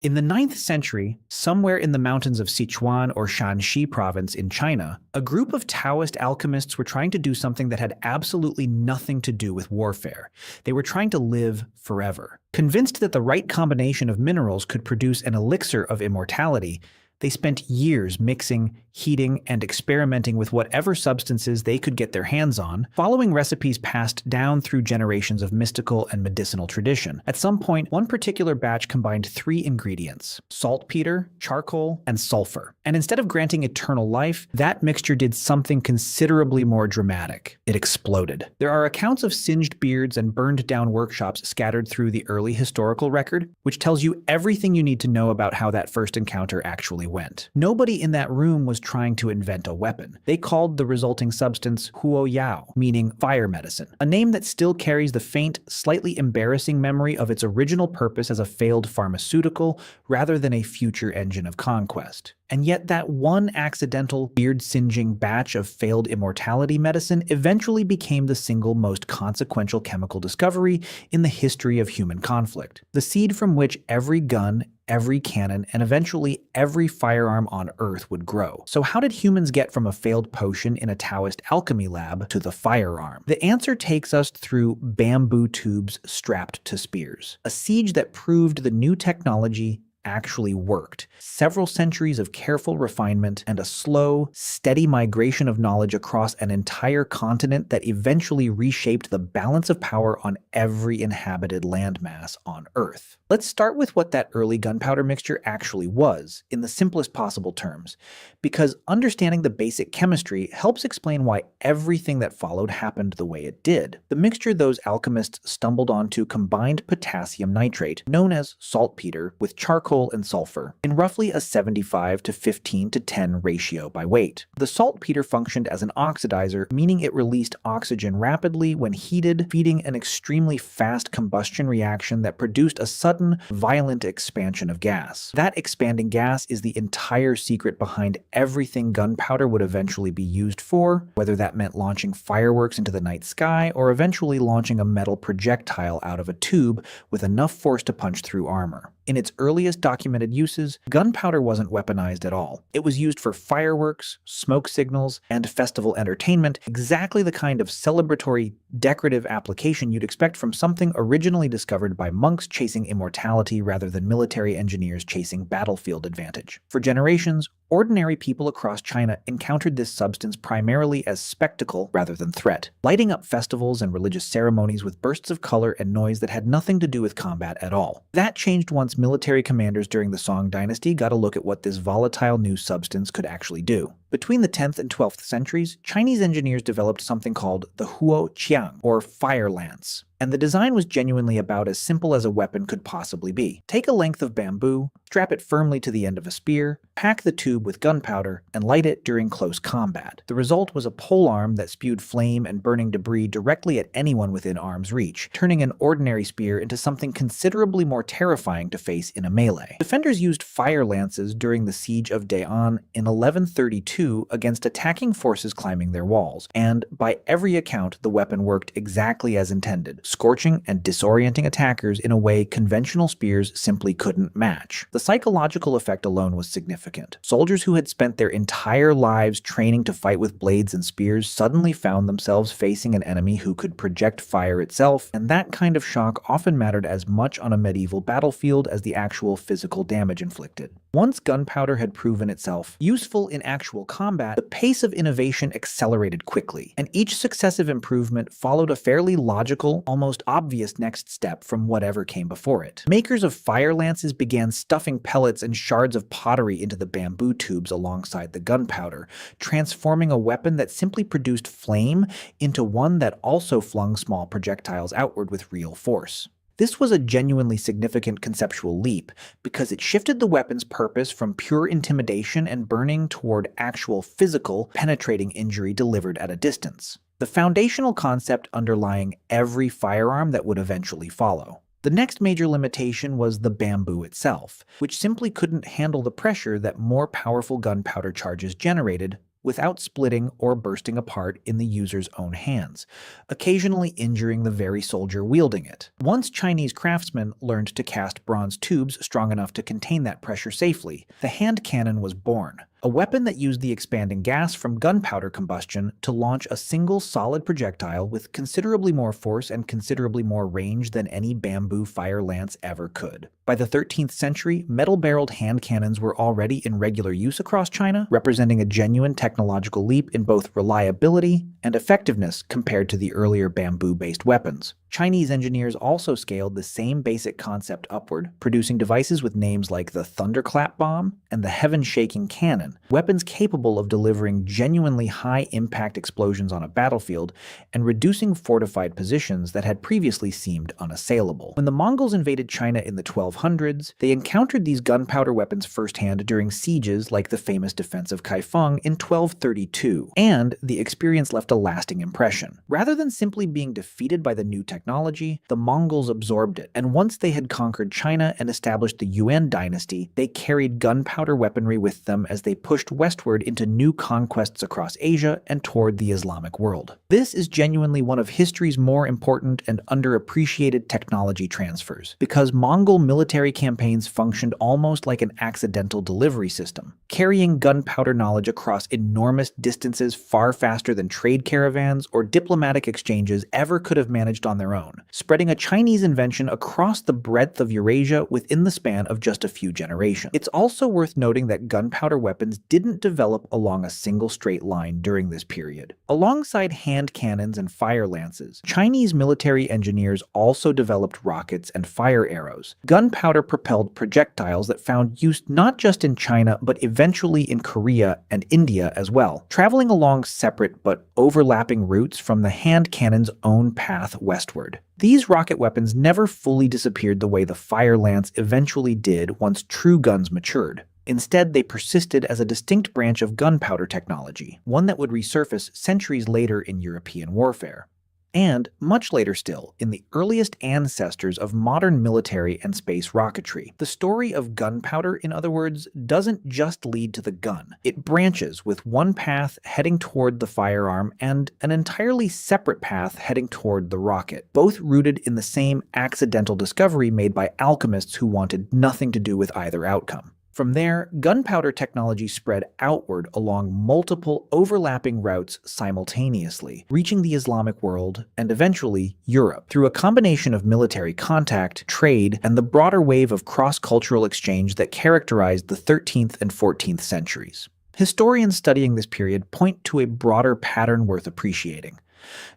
In the 9th century, somewhere in the mountains of Sichuan or Shanxi province in China, a group of Taoist alchemists were trying to do something that had absolutely nothing to do with warfare. They were trying to live forever. Convinced that the right combination of minerals could produce an elixir of immortality, they spent years mixing, heating, and experimenting with whatever substances they could get their hands on, following recipes passed down through generations of mystical and medicinal tradition. At some point, one particular batch combined 3 ingredients: saltpeter, charcoal, and sulfur. And instead of granting eternal life, that mixture did something considerably more dramatic. It exploded. There are accounts of singed beards and burned down workshops scattered through the early historical record, which tells you everything you need to know about how that first encounter actually went. Nobody in that room was trying to invent a weapon. They called the resulting substance huo yao, meaning fire medicine, a name that still carries the faint, slightly embarrassing memory of its original purpose as a failed pharmaceutical rather than a future engine of conquest. And yet that one accidental, beard-singeing batch of failed immortality medicine eventually became the single most consequential chemical discovery in the history of human conflict, the seed from which every gun, every cannon, and eventually every firearm on Earth would grow. So how did humans get from a failed potion in a Taoist alchemy lab to the firearm? The answer takes us through bamboo tubes strapped to spears, a siege that proved the new technology actually worked. Several centuries of careful refinement and a slow, steady migration of knowledge across an entire continent that eventually reshaped the balance of power on every inhabited landmass on Earth. Let's start with what that early gunpowder mixture actually was, in the simplest possible terms, because understanding the basic chemistry helps explain why everything that followed happened the way it did. The mixture those alchemists stumbled onto combined potassium nitrate, known as saltpeter, with charcoal and sulfur, in roughly a 75 to 15 to 10 ratio by weight. The saltpeter functioned as an oxidizer, meaning it released oxygen rapidly when heated, feeding an extremely fast combustion reaction that produced a sudden, violent expansion of gas. That expanding gas is the entire secret behind everything gunpowder would eventually be used for, whether that meant launching fireworks into the night sky or eventually launching a metal projectile out of a tube with enough force to punch through armor. In its earliest documented uses, gunpowder wasn't weaponized at all. It was used for fireworks, smoke signals, and festival entertainment, exactly the kind of celebratory, decorative application you'd expect from something originally discovered by monks chasing immortality rather than military engineers chasing battlefield advantage. For generations, ordinary people across China encountered this substance primarily as spectacle rather than threat, lighting up festivals and religious ceremonies with bursts of color and noise that had nothing to do with combat at all. That changed once military commanders during the Song dynasty got a look at what this volatile new substance could actually do. Between the 10th and 12th centuries, Chinese engineers developed something called the huo qiang, or fire lance. And the design was genuinely about as simple as a weapon could possibly be. Take a length of bamboo, strap it firmly to the end of a spear, pack the tube with gunpowder, and light it during close combat. The result was a polearm that spewed flame and burning debris directly at anyone within arm's reach, turning an ordinary spear into something considerably more terrifying to face in a melee. Defenders used fire lances during the siege of Daean in 1132 against attacking forces climbing their walls, and by every account the weapon worked exactly as intended, scorching and disorienting attackers in a way conventional spears simply couldn't match. The psychological effect alone was significant. Soldiers who had spent their entire lives training to fight with blades and spears suddenly found themselves facing an enemy who could project fire itself, and that kind of shock often mattered as much on a medieval battlefield as the actual physical damage inflicted. Once gunpowder had proven itself useful in actual combat, the pace of innovation accelerated quickly, and each successive improvement followed a fairly logical, almost obvious next step from whatever came before it. Makers of fire lances began stuffing pellets and shards of pottery into the bamboo tubes alongside the gunpowder, transforming a weapon that simply produced flame into one that also flung small projectiles outward with real force. This was a genuinely significant conceptual leap because it shifted the weapon's purpose from pure intimidation and burning toward actual physical, penetrating injury delivered at a distance, the foundational concept underlying every firearm that would eventually follow. The next major limitation was the bamboo itself, which simply couldn't handle the pressure that more powerful gunpowder charges generated without splitting or bursting apart in the user's own hands, occasionally injuring the very soldier wielding it. Once Chinese craftsmen learned to cast bronze tubes strong enough to contain that pressure safely, the hand cannon was born. A weapon that used the expanding gas from gunpowder combustion to launch a single solid projectile with considerably more force and considerably more range than any bamboo fire lance ever could. By the 13th century, metal-barreled hand cannons were already in regular use across China, representing a genuine technological leap in both reliability and effectiveness compared to the earlier bamboo-based weapons. Chinese engineers also scaled the same basic concept upward, producing devices with names like the Thunderclap bomb and the Heaven-shaking cannon, weapons capable of delivering genuinely high-impact explosions on a battlefield and reducing fortified positions that had previously seemed unassailable. When the Mongols invaded China in the 1200s, they encountered these gunpowder weapons firsthand during sieges like the famous defense of Kaifeng in 1232, and the experience left a lasting impression. Rather than simply being defeated by the new technology, the Mongols absorbed it, and once they had conquered China and established the Yuan dynasty, they carried gunpowder weaponry with them as they pushed westward into new conquests across Asia and toward the Islamic world. This is genuinely one of history's more important and underappreciated technology transfers, because Mongol military campaigns functioned almost like an accidental delivery system, carrying gunpowder knowledge across enormous distances far faster than trade caravans or diplomatic exchanges ever could have managed on their own, spreading a Chinese invention across the breadth of Eurasia within the span of just a few generations. It's also worth noting that gunpowder weapons didn't develop along a single straight line during this period. Alongside hand cannons and fire lances, Chinese military engineers also developed rockets and fire arrows, gunpowder-propelled projectiles that found use not just in China but eventually in Korea and India as well, traveling along separate but overlapping routes from the hand cannon's own path westward. These rocket weapons never fully disappeared the way the fire lance eventually did once true guns matured. Instead, they persisted as a distinct branch of gunpowder technology, one that would resurface centuries later in European warfare. And, much later still, in the earliest ancestors of modern military and space rocketry. The story of gunpowder, in other words, doesn't just lead to the gun. It branches, with one path heading toward the firearm and an entirely separate path heading toward the rocket, both rooted in the same accidental discovery made by alchemists who wanted nothing to do with either outcome. From there, gunpowder technology spread outward along multiple overlapping routes simultaneously, reaching the Islamic world and eventually Europe, through a combination of military contact, trade, and the broader wave of cross-cultural exchange that characterized the 13th and 14th centuries. Historians studying this period point to a broader pattern worth appreciating.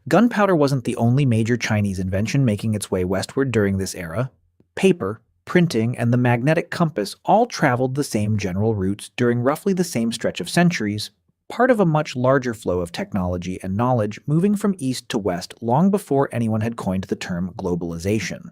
Gunpowder wasn't the only major Chinese invention making its way westward during this era. Paper, printing, and the magnetic compass all traveled the same general routes during roughly the same stretch of centuries, part of a much larger flow of technology and knowledge moving from east to west long before anyone had coined the term globalization.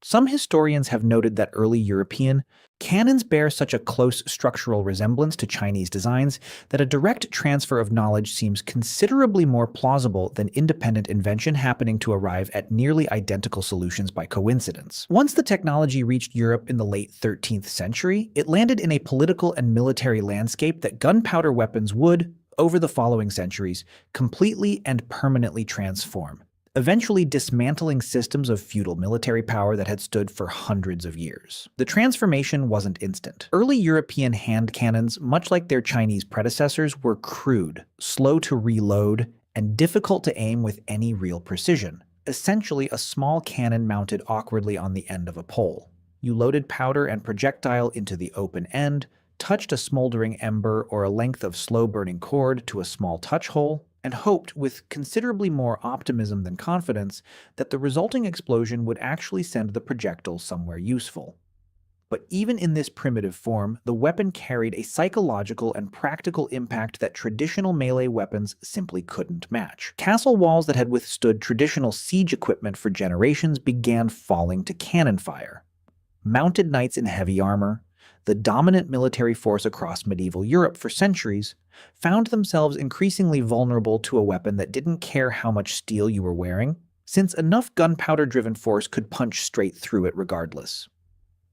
Some historians have noted that early European cannons bear such a close structural resemblance to Chinese designs that a direct transfer of knowledge seems considerably more plausible than independent invention happening to arrive at nearly identical solutions by coincidence. Once the technology reached Europe in the late 13th century, it landed in a political and military landscape that gunpowder weapons would, over the following centuries, completely and permanently transform, eventually dismantling systems of feudal military power that had stood for hundreds of years. The transformation wasn't instant. Early European hand cannons, much like their Chinese predecessors, were crude, slow to reload, and difficult to aim with any real precision. Essentially a small cannon mounted awkwardly on the end of a pole. You loaded powder and projectile into the open end, touched a smoldering ember or a length of slow-burning cord to a small touch hole, and hoped, with considerably more optimism than confidence, that the resulting explosion would actually send the projectile somewhere useful. But even in this primitive form, the weapon carried a psychological and practical impact that traditional melee weapons simply couldn't match. Castle walls that had withstood traditional siege equipment for generations began falling to cannon fire. Mounted knights in heavy armor, the dominant military force across medieval Europe for centuries, found themselves increasingly vulnerable to a weapon that didn't care how much steel you were wearing, since enough gunpowder-driven force could punch straight through it regardless.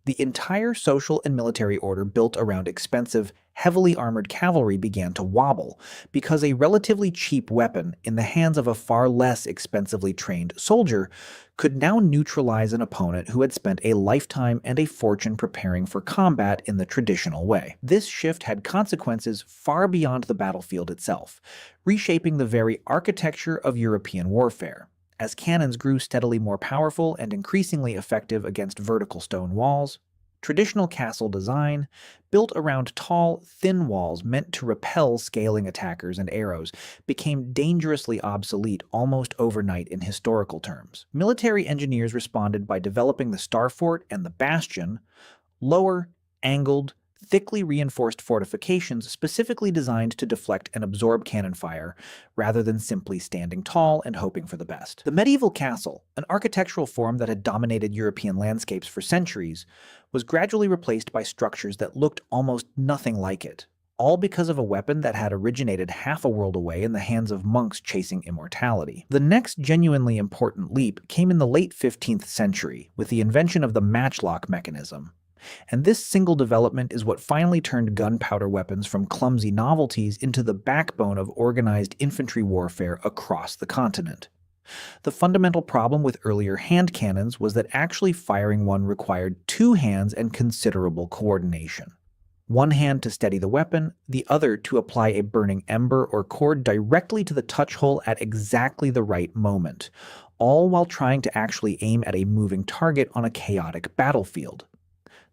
The entire social and military order built around expensive, heavily armored cavalry began to wobble, because a relatively cheap weapon in the hands of a far less expensively trained soldier could now neutralize an opponent who had spent a lifetime and a fortune preparing for combat in the traditional way. This shift had consequences far beyond the battlefield itself, reshaping the very architecture of European warfare. As cannons grew steadily more powerful and increasingly effective against vertical stone walls, traditional castle design, built around tall, thin walls meant to repel scaling attackers and arrows, became dangerously obsolete almost overnight in historical terms. Military engineers responded by developing the Starfort and the Bastion, lower, angled, thickly reinforced fortifications specifically designed to deflect and absorb cannon fire, rather than simply standing tall and hoping for the best. The medieval castle, an architectural form that had dominated European landscapes for centuries, was gradually replaced by structures that looked almost nothing like it, all because of a weapon that had originated half a world away in the hands of monks chasing immortality. The next genuinely important leap came in the late 15th century, with the invention of the matchlock mechanism. And this single development is what finally turned gunpowder weapons from clumsy novelties into the backbone of organized infantry warfare across the continent. The fundamental problem with earlier hand cannons was that actually firing one required two hands and considerable coordination. One hand to steady the weapon, the other to apply a burning ember or cord directly to the touch hole at exactly the right moment, all while trying to actually aim at a moving target on a chaotic battlefield.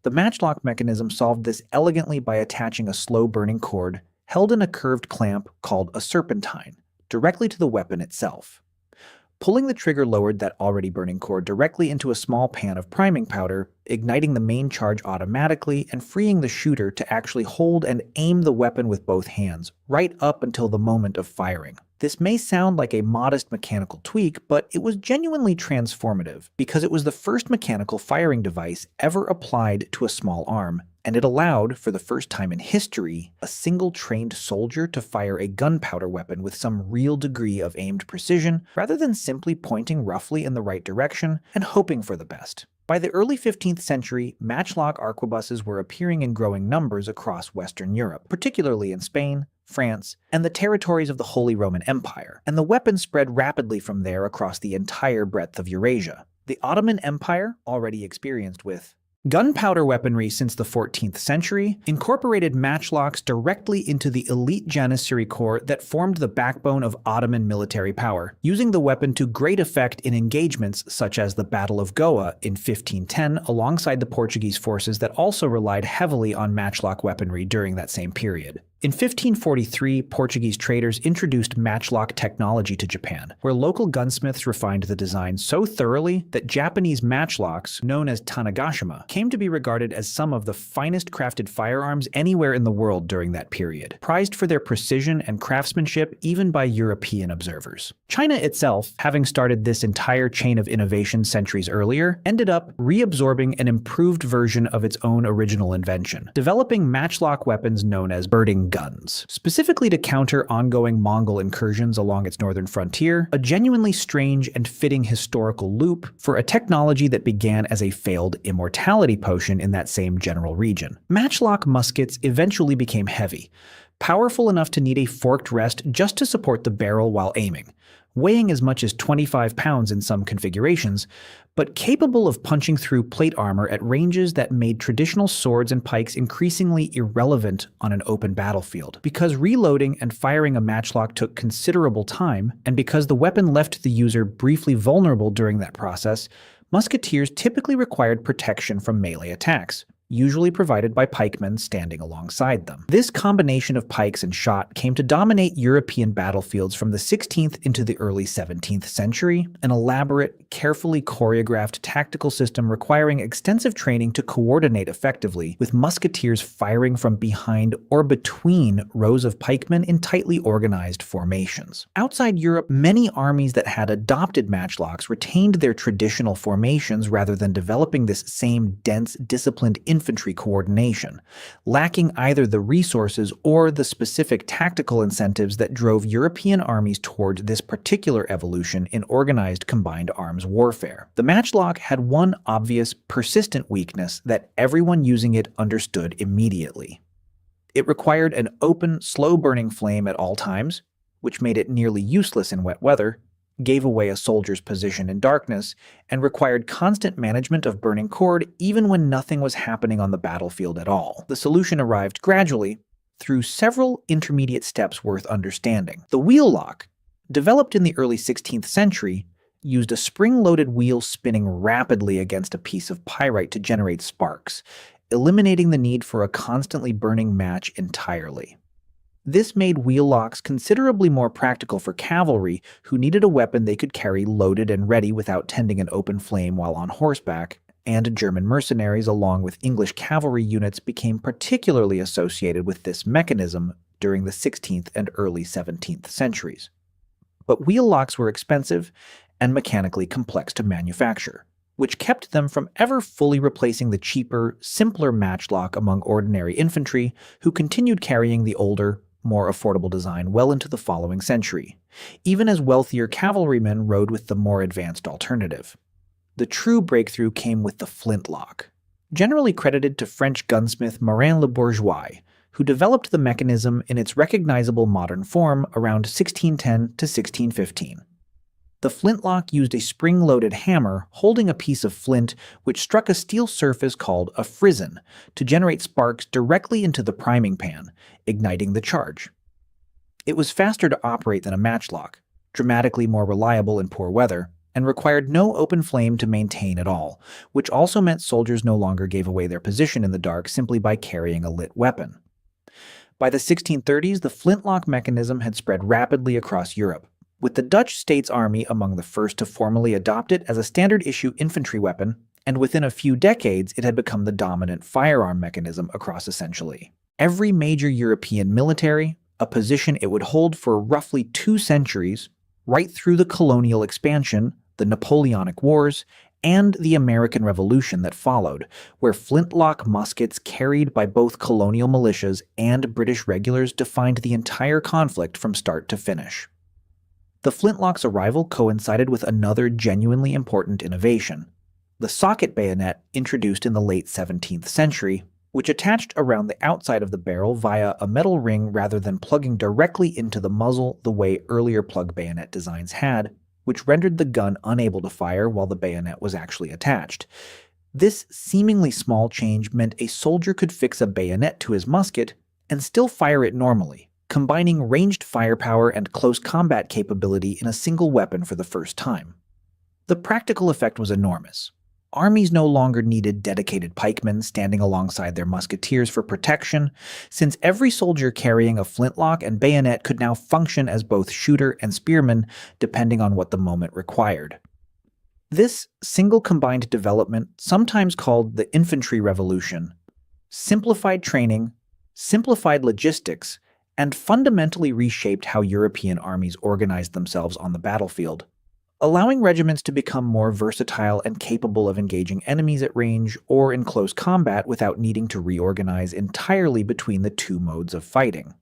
The matchlock mechanism solved this elegantly by attaching a slow-burning cord held in a curved clamp called a serpentine, directly to the weapon itself. Pulling the trigger lowered that already burning cord directly into a small pan of priming powder, igniting the main charge automatically and freeing the shooter to actually hold and aim the weapon with both hands, right up until the moment of firing. This may sound like a modest mechanical tweak, but it was genuinely transformative because it was the first mechanical firing device ever applied to a small arm, and it allowed, for the first time in history, a single trained soldier to fire a gunpowder weapon with some real degree of aimed precision, rather than simply pointing roughly in the right direction and hoping for the best. By the early 15th century, matchlock arquebuses were appearing in growing numbers across Western Europe, particularly in Spain, France, and the territories of the Holy Roman Empire, and the weapon spread rapidly from there across the entire breadth of Eurasia. The Ottoman Empire, already experienced with gunpowder weaponry since the 14th century, incorporated matchlocks directly into the elite Janissary Corps that formed the backbone of Ottoman military power, using the weapon to great effect in engagements such as the Battle of Goa in 1510 alongside the Portuguese forces that also relied heavily on matchlock weaponry during that same period. In 1543, Portuguese traders introduced matchlock technology to Japan, where local gunsmiths refined the design so thoroughly that Japanese matchlocks, known as Tanegashima, came to be regarded as some of the finest crafted firearms anywhere in the world during that period, prized for their precision and craftsmanship even by European observers. China itself, having started this entire chain of innovation centuries earlier, ended up reabsorbing an improved version of its own original invention, developing matchlock weapons known as birding guns, specifically to counter ongoing Mongol incursions along its northern frontier, a genuinely strange and fitting historical loop for a technology that began as a failed immortality potion in that same general region. Matchlock muskets eventually became heavy, powerful enough to need a forked rest just to support the barrel while aiming, weighing as much as 25 pounds in some configurations, but capable of punching through plate armor at ranges that made traditional swords and pikes increasingly irrelevant on an open battlefield. Because reloading and firing a matchlock took considerable time, and because the weapon left the user briefly vulnerable during that process, musketeers typically required protection from melee attacks, usually provided by pikemen standing alongside them. This combination of pikes and shot came to dominate European battlefields from the 16th into the early 17th century, an elaborate, carefully choreographed tactical system requiring extensive training to coordinate effectively, with musketeers firing from behind or between rows of pikemen in tightly organized formations. Outside Europe, many armies that had adopted matchlocks retained their traditional formations rather than developing this same dense, disciplined infantry coordination, lacking either the resources or the specific tactical incentives that drove European armies toward this particular evolution in organized combined arms warfare. The matchlock had one obvious, persistent weakness that everyone using it understood immediately. It required an open, slow-burning flame at all times, which made it nearly useless in wet weather, gave away a soldier's position in darkness, and required constant management of burning cord even when nothing was happening on the battlefield at all. The solution arrived gradually, through several intermediate steps worth understanding. The wheel lock, developed in the early 16th century, used a spring-loaded wheel spinning rapidly against a piece of pyrite to generate sparks, eliminating the need for a constantly burning match entirely. This made wheel locks considerably more practical for cavalry who needed a weapon they could carry loaded and ready without tending an open flame while on horseback, and German mercenaries along with English cavalry units became particularly associated with this mechanism during the 16th and early 17th centuries. But wheel locks were expensive and mechanically complex to manufacture, which kept them from ever fully replacing the cheaper, simpler matchlock among ordinary infantry who continued carrying the older, more affordable design well into the following century, even as wealthier cavalrymen rode with the more advanced alternative. The true breakthrough came with the flintlock, generally credited to French gunsmith Morin Le Bourgeois, who developed the mechanism in its recognizable modern form around 1610 to 1615. The flintlock used a spring-loaded hammer holding a piece of flint which struck a steel surface called a frizzen to generate sparks directly into the priming pan, igniting the charge. It was faster to operate than a matchlock, dramatically more reliable in poor weather, and required no open flame to maintain at all, which also meant soldiers no longer gave away their position in the dark simply by carrying a lit weapon. By the 1630s, the flintlock mechanism had spread rapidly across Europe, with the Dutch States Army among the first to formally adopt it as a standard-issue infantry weapon, and within a few decades it had become the dominant firearm mechanism across essentially every major European military, a position it would hold for roughly 2 centuries, right through the colonial expansion, the Napoleonic Wars, and the American Revolution that followed, where flintlock muskets carried by both colonial militias and British regulars defined the entire conflict from start to finish. The flintlock's arrival coincided with another genuinely important innovation, the socket bayonet introduced in the late 17th century, which attached around the outside of the barrel via a metal ring rather than plugging directly into the muzzle the way earlier plug bayonet designs had, which rendered the gun unable to fire while the bayonet was actually attached. This seemingly small change meant a soldier could fix a bayonet to his musket and still fire it normally, combining ranged firepower and close combat capability in a single weapon for the first time. The practical effect was enormous. Armies no longer needed dedicated pikemen standing alongside their musketeers for protection, since every soldier carrying a flintlock and bayonet could now function as both shooter and spearman, depending on what the moment required. This single combined development, sometimes called the Infantry Revolution, simplified training, simplified logistics, and fundamentally reshaped how European armies organized themselves on the battlefield, allowing regiments to become more versatile and capable of engaging enemies at range or in close combat without needing to reorganize entirely between the two modes of fighting.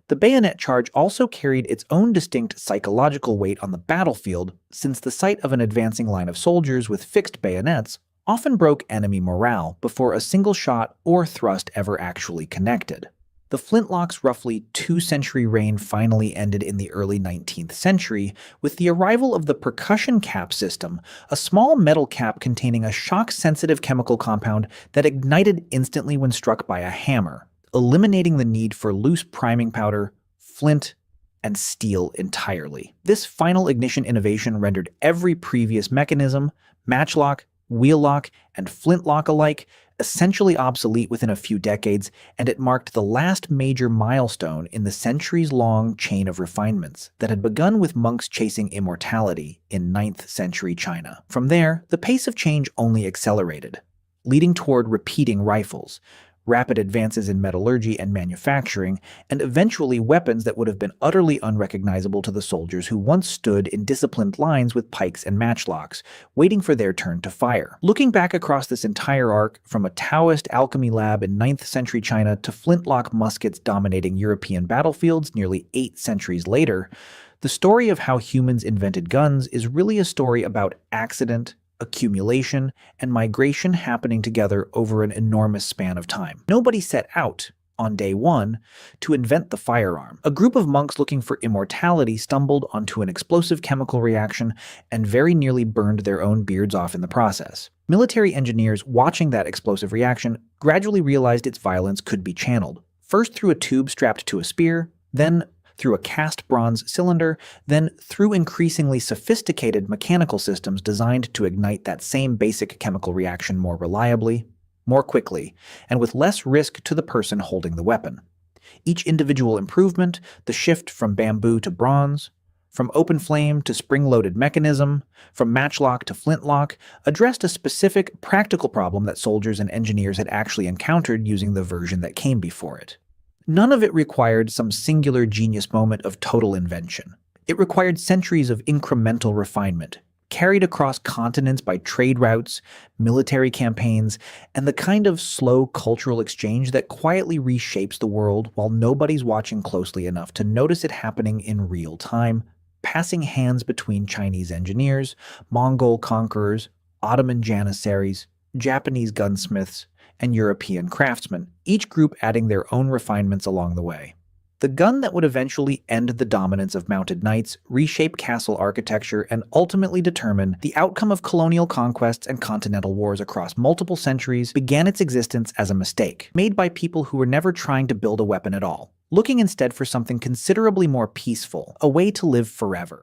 The bayonet charge also carried its own distinct psychological weight on the battlefield, since the sight of an advancing line of soldiers with fixed bayonets often broke enemy morale before a single shot or thrust ever actually connected. The flintlock's roughly 2-century reign finally ended in the early 19th century with the arrival of the percussion cap system, a small metal cap containing a shock-sensitive chemical compound that ignited instantly when struck by a hammer, eliminating the need for loose priming powder, flint, and steel entirely. This final ignition innovation rendered every previous mechanism, matchlock, wheel lock, and flintlock alike, essentially obsolete within a few decades, and it marked the last major milestone in the centuries-long chain of refinements that had begun with monks chasing immortality in 9th century China. From there, the pace of change only accelerated, leading toward repeating rifles, rapid advances in metallurgy and manufacturing, and eventually weapons that would have been utterly unrecognizable to the soldiers who once stood in disciplined lines with pikes and matchlocks, waiting for their turn to fire. Looking back across this entire arc, from a Taoist alchemy lab in 9th century China to flintlock muskets dominating European battlefields nearly 8 centuries later, the story of how humans invented guns is really a story about accident, accumulation, and migration happening together over an enormous span of time. Nobody set out On day one, to invent the firearm. A group of monks looking for immortality stumbled onto an explosive chemical reaction and very nearly burned their own beards off in the process. Military engineers watching that explosive reaction gradually realized its violence could be channeled, first through a tube strapped to a spear, then through a cast bronze cylinder, then through increasingly sophisticated mechanical systems designed to ignite that same basic chemical reaction more reliably, more quickly, and with less risk to the person holding the weapon. Each individual improvement, the shift from bamboo to bronze, from open flame to spring-loaded mechanism, from matchlock to flintlock, addressed a specific, practical problem that soldiers and engineers had actually encountered using the version that came before it. None of it required some singular genius moment of total invention. It required centuries of incremental refinement, carried across continents by trade routes, military campaigns, and the kind of slow cultural exchange that quietly reshapes the world while nobody's watching closely enough to notice it happening in real time, passing hands between Chinese engineers, Mongol conquerors, Ottoman janissaries, Japanese gunsmiths, and European craftsmen, each group adding their own refinements along the way. The gun that would eventually end the dominance of mounted knights, reshape castle architecture, and ultimately determine the outcome of colonial conquests and continental wars across multiple centuries began its existence as a mistake, made by people who were never trying to build a weapon at all, looking instead for something considerably more peaceful, a way to live forever.